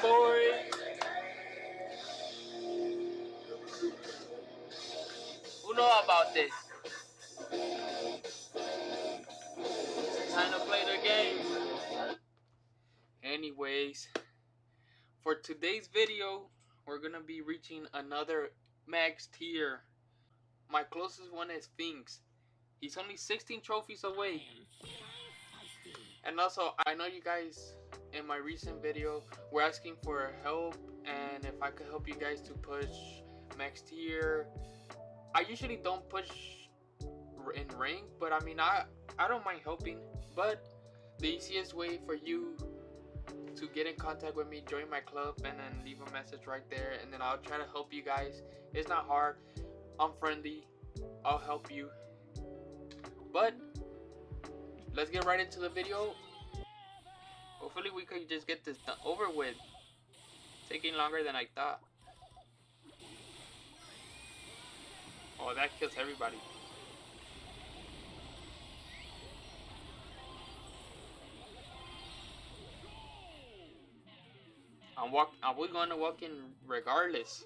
boy. Who know about this? It's time to play the game. Anyways, for today's video, we're gonna be reaching another max tier. My closest one is Finx. He's only 16 trophies away. And also, I know you guys in my recent video were asking for help and if I could help you guys to push max tier. I usually don't push in rank, but I mean, I don't mind helping. But the easiest way for you to get in contact with me, join my club and then leave a message right there, and then I'll try to help you guys. It's not hard. I'm friendly. I'll help you. But let's get right into the video. Hopefully we could just get this done over with. Taking longer than I thought. Oh, that kills everybody. We're gonna walk in regardless.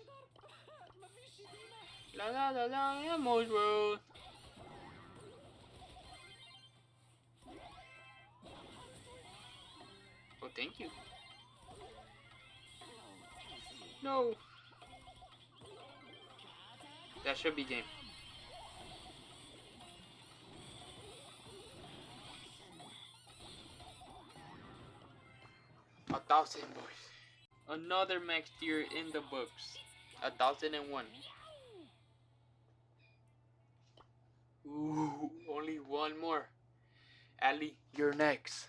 La la la la, Amos Road. Oh, thank you. No. That should be game. 1,000 boys. Another max tier in the books. 1,001. Ooh, only one more. Allie, you're next.